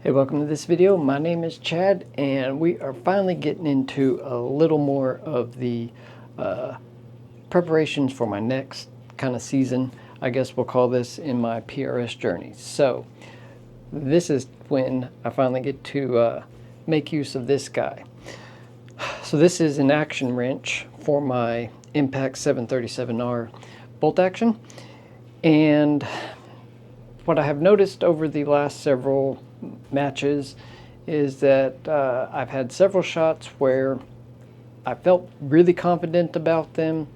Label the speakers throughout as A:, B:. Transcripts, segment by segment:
A: Hey, welcome to this video. My name is Chad and we are finally getting into a little more of the preparations for my next kind of season. I guess we'll call this in my PRS journey. So this is when I finally get to make use of this guy. So this is an action wrench for my Impact 737R bolt action. And what I have noticed over the last several matches is that I've had several shots where I felt really confident about them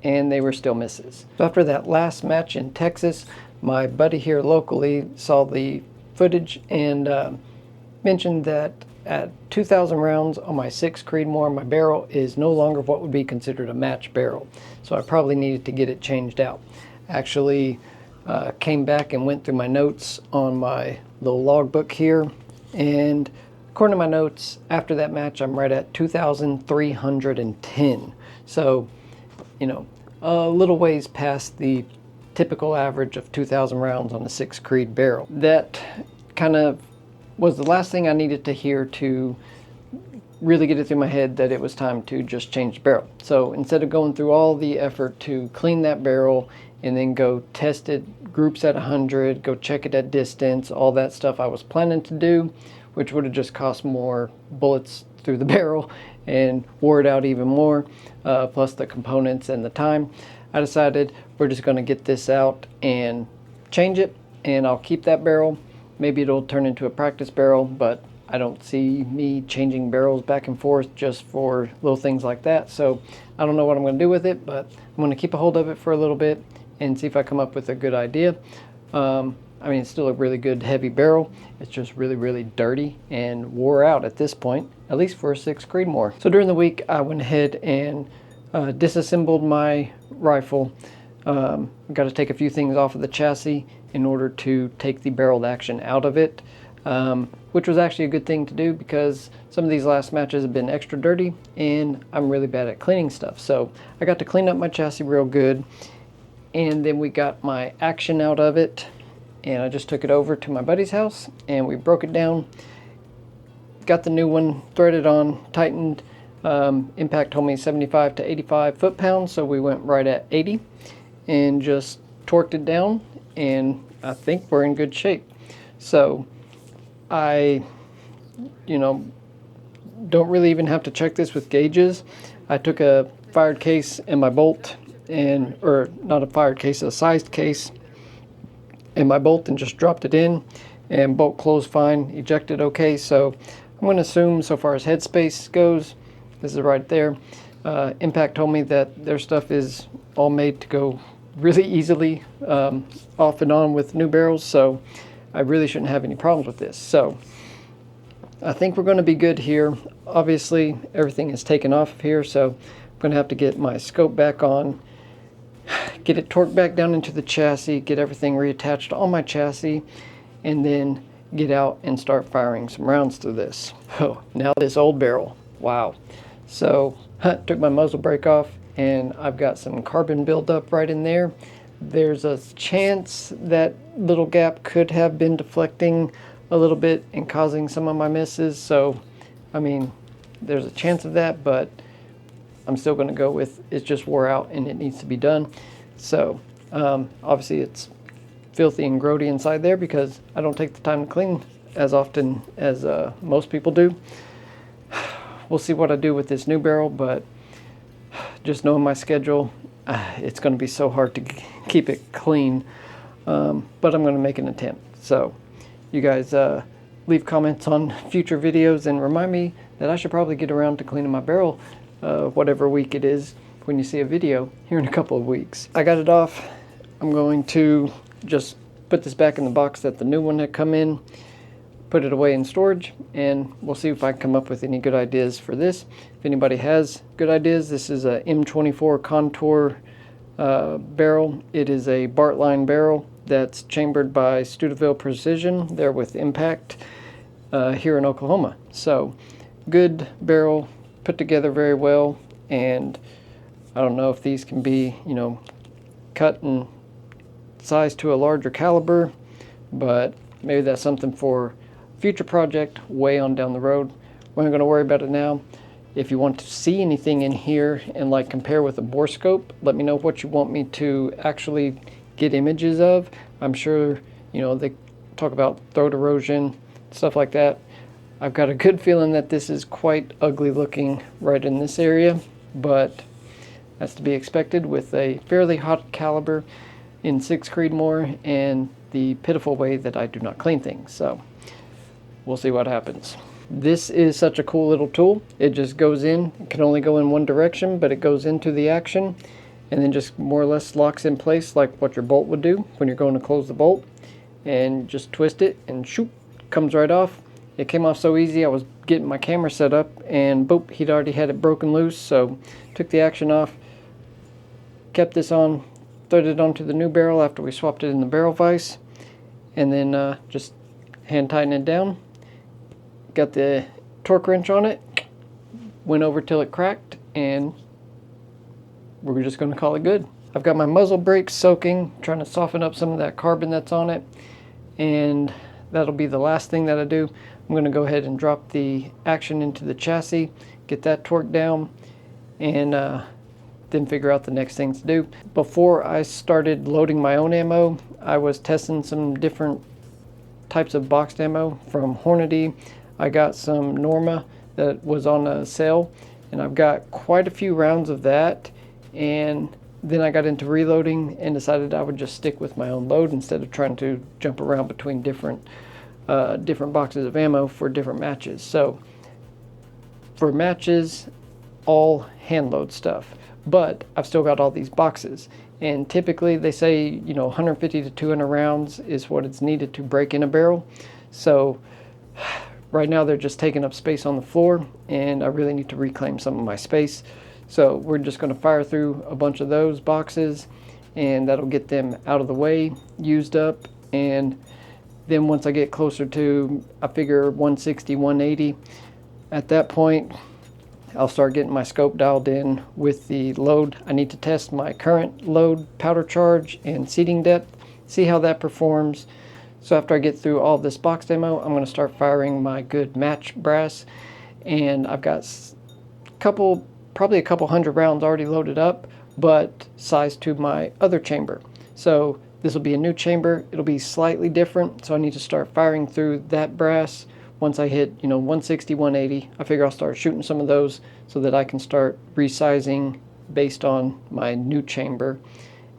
A: and they were still misses. So after that last match in Texas, my buddy here locally saw the footage and mentioned that at 2,000 rounds on my 6 Creedmoor, my barrel is no longer what would be considered a match barrel. So I probably needed to get it changed out. Actually, came back and went through my notes on my little logbook here, and according to my notes, after that match I'm right at 2,310. So, you know, a little ways past the typical average of 2,000 rounds on a 6 Creed barrel. That kind of was the last thing I needed to hear to really get it through my head that it was time to just change the barrel. So instead of going through all the effort to clean that barrel and then go test it groups at 100, go check it at distance, all that stuff I was planning to do, which would have just cost more bullets through the barrel and wore it out even more, plus the components and the time, I decided we're just going to get this out and change it, and I'll keep that barrel. Maybe it'll turn into a practice barrel, but I don't see me changing barrels back and forth just for little things like that. So I don't know what I'm going to do with it, but I'm going to keep a hold of it for a little bit and see if I come up with a good idea. I mean, it's still a really good heavy barrel. It's just really, really dirty and wore out at this point, at least for a 6 Creedmoor. So during the week, I went ahead and disassembled my rifle. Got to take a few things off of the chassis in order to take the barreled action out of it, which was actually a good thing to do because some of these last matches have been extra dirty and I'm really bad at cleaning stuff. So I got to clean up my chassis real good, and then we got my action out of it, and I just took it over to my buddy's house and we broke it down, got the new one threaded on, tightened. Impact told me 75 to 85 foot-pounds, so we went right at 80 and just torqued it down, and I think we're in good shape. So I, don't really even have to check this with gauges. I took a fired case and my bolt, or not a fired case, a sized case, and my bolt, and just dropped it in, and bolt closed fine, ejected okay. So I'm going to assume, so far as headspace goes, this is right there. Impact told me that their stuff is all made to go really easily off and on with new barrels, so I really shouldn't have any problems with this. So I think we're going to be good here. Obviously everything is taken off of here, so I'm going to have to get my scope back on, get it torqued back down into the chassis, get everything reattached on my chassis, and then get out and start firing some rounds through this. Oh, now this old barrel, wow. So took my muzzle brake off, and I've got some carbon buildup right in there. There's a chance that little gap could have been deflecting a little bit and causing some of my misses. So, I mean, there's a chance of that, but I'm still going to go with it's just wore out and it needs to be done. So, obviously it's filthy and grody inside there because I don't take the time to clean as often as most people do. We'll see what I do with this new barrel, but just knowing my schedule, it's going to be so hard to keep it clean, but I'm going to make an attempt. So you guys leave comments on future videos and remind me that I should probably get around to cleaning my barrel whatever week it is when you see a video here in a couple of weeks. I got it off. I'm going to just put this back in the box that the new one had come in, put it away in storage, and we'll see if I can come up with any good ideas for this. If anybody has good ideas, this is a M24 Contour barrel. It is a Bartlein barrel that's chambered by Stuteville Precision. They're with Impact here in Oklahoma. So good barrel, put together very well, and I don't know if these can be, cut and sized to a larger caliber, but maybe that's something for future project way on down the road. We're not going to worry about it now. If you want to see anything in here and like compare with a borescope, let me know what you want me to actually get images of. I'm sure, you know, they talk about throat erosion, stuff like that. I've got a good feeling that this is quite ugly looking right in this area, but that's to be expected with a fairly hot caliber in 6 Creedmoor and the pitiful way that I do not clean things. So we'll see what happens. This is such a cool little tool. It just goes in, it can only go in one direction, but it goes into the action and then just more or less locks in place like what your bolt would do when you're going to close the bolt, and just twist it and shoot, comes right off. It came off so easy. I was getting my camera set up and boop, he'd already had it broken loose, so took the action off, kept this on, threaded it onto the new barrel after we swapped it in the barrel vise, and then just hand tighten it down. Got the torque wrench on it, went over till it cracked, and we're just going to call it good. I've got my muzzle brakes soaking, trying to soften up some of that carbon that's on it, and that'll be the last thing that I do. I'm going to go ahead and drop the action into the chassis, get that torque down, and then figure out the next things to do. Before I started loading my own ammo, I was testing some different types of boxed ammo from Hornady. I got some Norma that was on a sale, and I've got quite a few rounds of that, and then I got into reloading and decided I would just stick with my own load instead of trying to jump around between different boxes of ammo for different matches. So for matches, all hand load stuff, but I've still got all these boxes, and typically they say, you know, 150 to 200 rounds is what it's needed to break in a barrel. So right now they're just taking up space on the floor, and I really need to reclaim some of my space. So we're just going to fire through a bunch of those boxes, and that'll get them out of the way, used up, and then once I get closer to, I figure 160, 180, at that point I'll start getting my scope dialed in with the load. I need to test my current load, powder charge, and seating depth, see how that performs. So after I get through all this boxed ammo, I'm going to start firing my good match brass, and I've got probably a couple hundred rounds already loaded up, but sized to my other chamber. So this will be a new chamber. It'll be slightly different, so I need to start firing through that brass. Once I hit, you know, 160, 180, I figure I'll start shooting some of those so that I can start resizing based on my new chamber.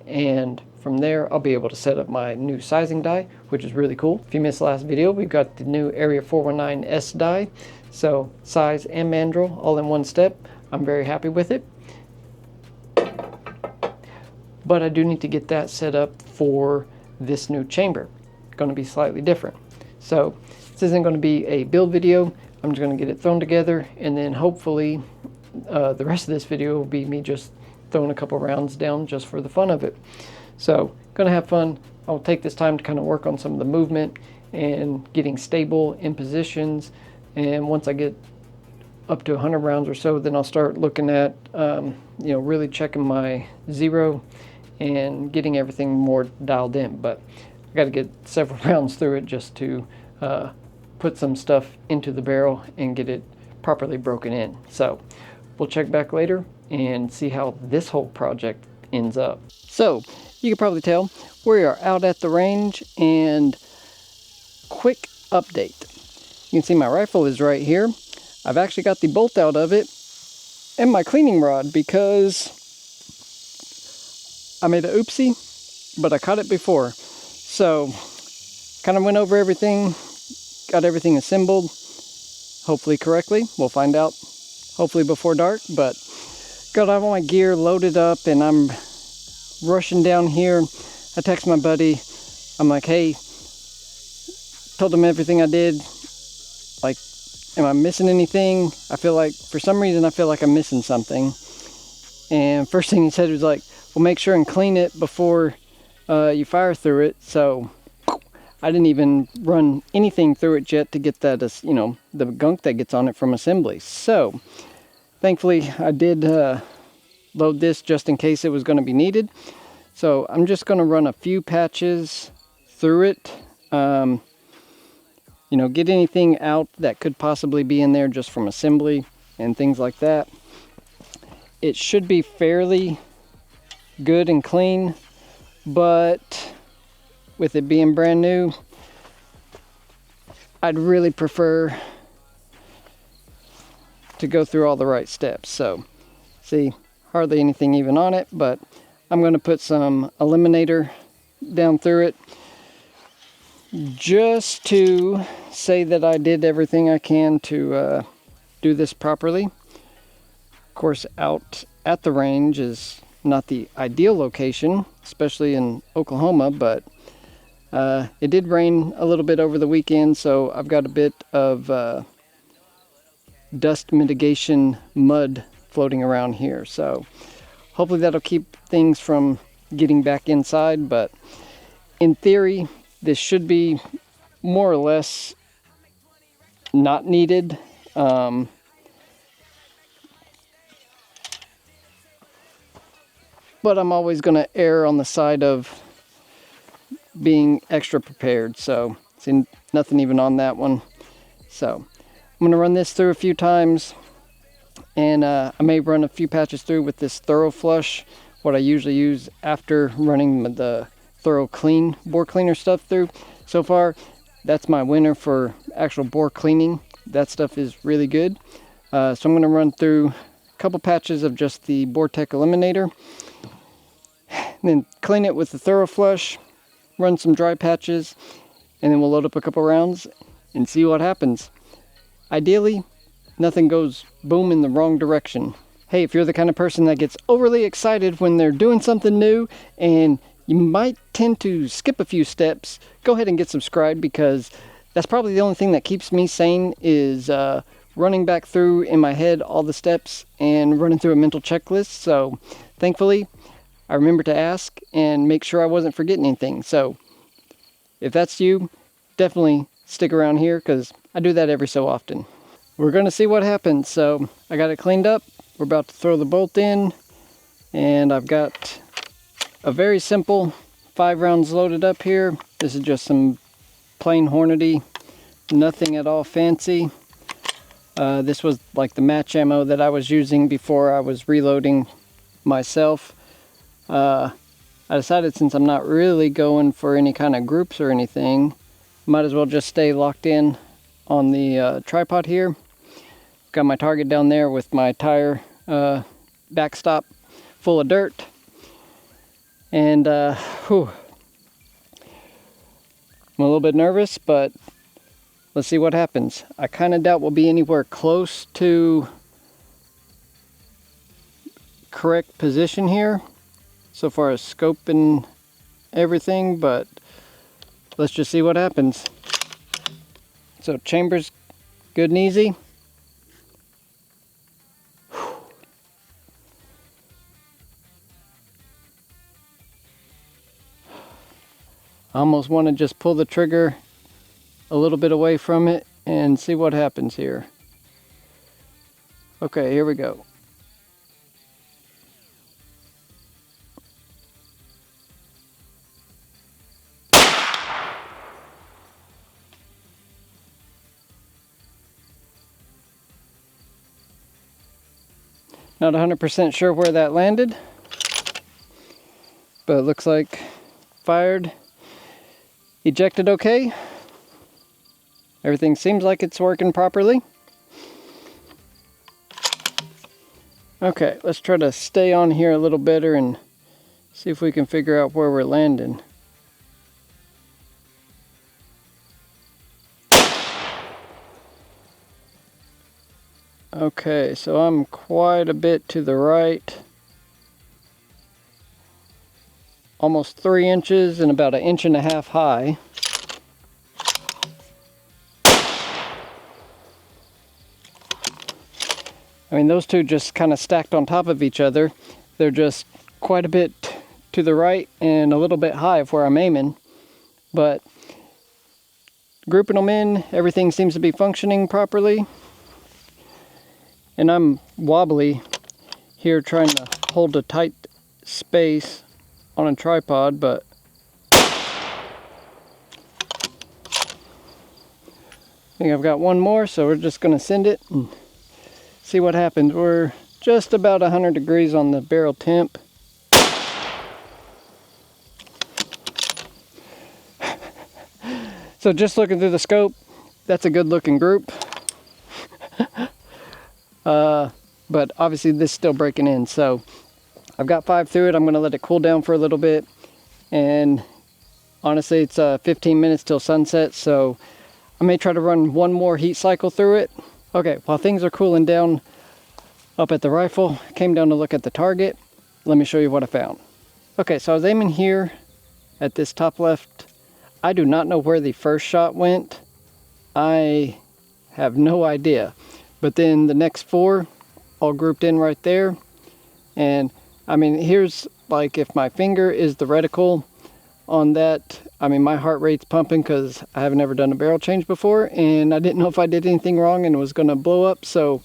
A: And from there, I'll be able to set up my new sizing die, which is really cool. If you missed the last video, we've got the new Area 419S die. So size and mandrel all in one step. I'm very happy with it. But I do need to get that set up for this new chamber. It's going to be slightly different. So this isn't going to be a build video. I'm just going to get it thrown together, and then hopefully the rest of this video will be me just throwing a couple rounds down just for the fun of it. So going to have fun. I'll take this time to kind of work on some of the movement and getting stable in positions, and once I get up to 100 rounds or so, then I'll start looking at you know, really checking my zero and getting everything more dialed in. But I got to get several rounds through it just to put some stuff into the barrel and get it properly broken in. So we'll check back later and see how this whole project ends up. So you can probably tell we are out at the range, and quick update. You can see my rifle is right here. I've actually got the bolt out of it and my cleaning rod because I made a oopsie, but I caught it before. So kind of went over everything, got everything assembled, hopefully correctly. We'll find out hopefully before dark, but got all my gear loaded up, and I'm rushing down here. I text my buddy. I'm like, hey, told him everything I did. Like, am I missing anything? I feel like, for some reason, I feel like I'm missing something. And first thing he said was like, well, make sure and clean it before you fire through it. So I didn't even run anything through it yet to get that, you know, the gunk that gets on it from assembly. So thankfully I did load this just in case it was going to be needed. So I'm just going to run a few patches through it. you know, get anything out that could possibly be in there just from assembly and things like that. It should be fairly good and clean, but with it being brand new, I'd really prefer to go through all the right steps. So, see, hardly anything even on it, but I'm going to put some eliminator down through it just to say that I did everything I can to do this properly. Of course, out at the range is not the ideal location, especially in Oklahoma, but it did rain a little bit over the weekend, so I've got a bit of dust mitigation mud floating around here. So hopefully that'll keep things from getting back inside, but in theory, this should be more or less not needed. But I'm always going to err on the side of being extra prepared. So, see, nothing even on that one. So, I'm going to run this through a few times, and I may run a few patches through with this thorough flush, what I usually use after running the thorough clean bore cleaner stuff through. So far, that's my winner for actual bore cleaning. That stuff is really good. So I'm going to run through a couple patches of just the Bore-Tec Eliminator, and then clean it with the thorough flush, run some dry patches, and then we'll load up a couple rounds and see what happens. Ideally, nothing goes boom in the wrong direction. Hey, if you're the kind of person that gets overly excited when they're doing something new and you might tend to skip a few steps, go ahead and get subscribed, because that's probably the only thing that keeps me sane is running back through in my head all the steps and running through a mental checklist. So thankfully, I remembered to ask and make sure I wasn't forgetting anything. So if that's you, definitely stick around here, because I do that every so often. We're going to see what happens. So I got it cleaned up. We're about to throw the bolt in, and I've got a very simple 5 rounds loaded up here. This is just some plain Hornady, nothing at all fancy. This was like the match ammo that I was using before I was reloading myself. I decided, since I'm not really going for any kind of groups or anything, might as well just stay locked in on the tripod here. Got my target down there with my tire backstop full of dirt. And whew, I'm a little bit nervous, but let's see what happens. I kind of doubt we'll be anywhere close to correct position here, so far as scope and everything, but let's just see what happens. So chamber's good and easy. I almost want to just pull the trigger a little bit away from it and see what happens here. Okay, here we go. Not 100% sure where that landed, but it looks like fired, ejected okay. Everything seems like it's working properly. Okay, let's try to stay on here a little better and see if we can figure out where we're landing. Okay, so I'm quite a bit to the right. Almost 3 inches and about 1.5 inches high. I mean, those two just kind of stacked on top of each other. They're just quite a bit to the right and a little bit high of where I'm aiming. But grouping them in, everything seems to be functioning properly. And I'm wobbly here trying to hold a tight space on a tripod, but I think I've got one more, so we're just going to send it and see what happens. We're just about 100 degrees on the barrel temp. So just looking through the scope, that's a good looking group. But obviously this is still breaking in. So I've got 5 through it. I'm going to let it cool down for a little bit. And honestly, it's 15 minutes till sunset. So I may try to run one more heat cycle through it. Okay, while things are cooling down up at the rifle, came down to look at the target. Let me show you what I found. Okay, so I was aiming here at this top left. I do not know where the first shot went. I have no idea. But then the next 4 all grouped in right there. And I mean, here's like if my finger is the reticle on that, I mean, my heart rate's pumping because I haven't ever done a barrel change before, and I didn't know if I did anything wrong and it was going to blow up. So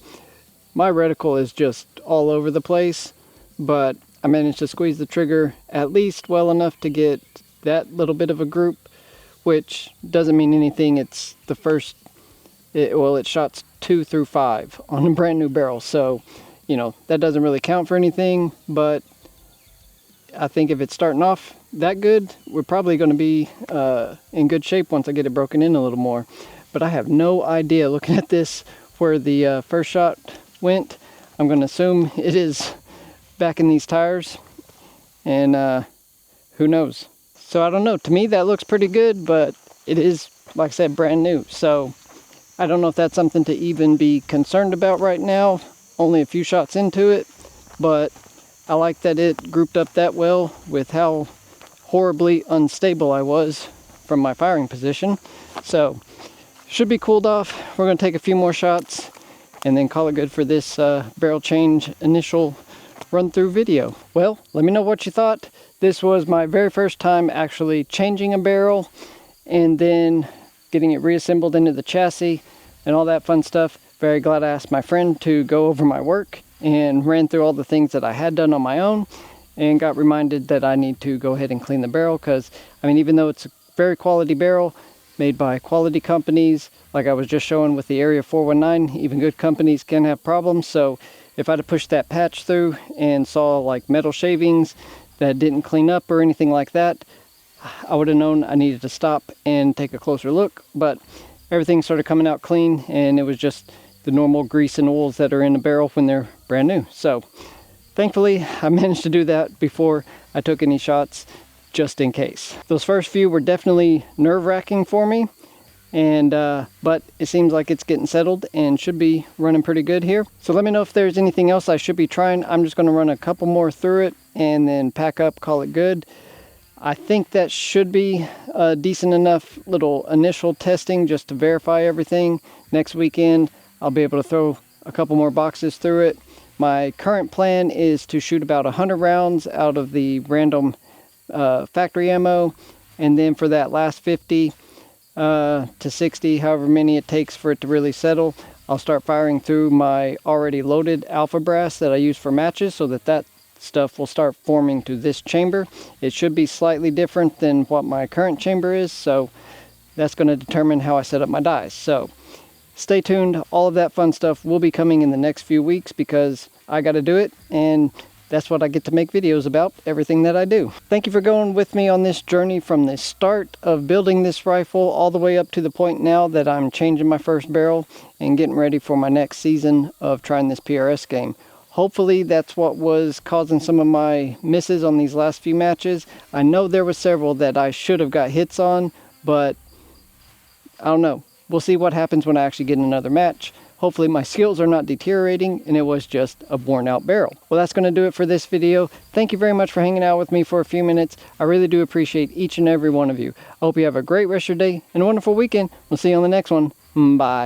A: my reticle is just all over the place, but I managed to squeeze the trigger at least well enough to get that little bit of a group, which doesn't mean anything. It's the first, well, it shots 2 through 5 on a brand new barrel. So, you know, that doesn't really count for anything, but I think if it's starting off that good, we're probably going to be in good shape once I get it broken in a little more. But I have no idea, looking at this, where the first shot went. I'm going to assume it is back in these tires, and who knows. So I don't know. To me, that looks pretty good, but it is, like I said, brand new. So I don't know if that's something to even be concerned about right now. Only a few shots into it, but I like that it grouped up that well with how horribly unstable I was from my firing position. So should be cooled off. We're going to take a few more shots and then call it good for this barrel change initial run through video. Well, let me know what you thought. This was my very first time actually changing a barrel and then getting it reassembled into the chassis and all that fun stuff. Very glad I asked my friend to go over my work and ran through all the things that I had done on my own, and got reminded that I need to go ahead and clean the barrel, because I mean, even though it's a very quality barrel made by quality companies, like I was just showing with the Area 419, even good companies can have problems. So if I'd have pushed that patch through and saw like metal shavings that didn't clean up or anything like that, I would have known I needed to stop and take a closer look. But everything started coming out clean, and it was just the normal grease and oils that are in a barrel when they're brand new. So thankfully I managed to do that before I took any shots, just in case. Those first few were definitely nerve-wracking for me, and but it seems like it's getting settled and should be running pretty good here. So let me know if there's anything else I should be trying. I'm just going to run a couple more through it and then pack up, call it good. I think that should be a decent enough little initial testing just to verify everything. Next weekend I'll be able to throw a couple more boxes through it. My current plan is to shoot about 100 rounds out of the random factory ammo, and then for that last 50 to 60, however many it takes for it to really settle, I'll start firing through my already loaded alpha brass that I use for matches, so that stuff will start forming to this chamber. It should be slightly different than what my current chamber is, so that's going to determine how I set up my dies. So stay tuned. All of that fun stuff will be coming in the next few weeks, because I got to do it, and that's what I get to make videos about, everything that I do. Thank you for going with me on this journey from the start of building this rifle all the way up to the point now that I'm changing my first barrel and getting ready for my next season of trying this PRS game. Hopefully that's what was causing some of my misses on these last few matches. I know there were several that I should have got hits on, but I don't know. We'll see what happens when I actually get in another match. Hopefully my skills are not deteriorating and it was just a worn out barrel. Well, that's going to do it for this video. Thank you very much for hanging out with me for a few minutes. I really do appreciate each and every one of you. I hope you have a great rest of your day and a wonderful weekend. We'll see you on the next one. Bye.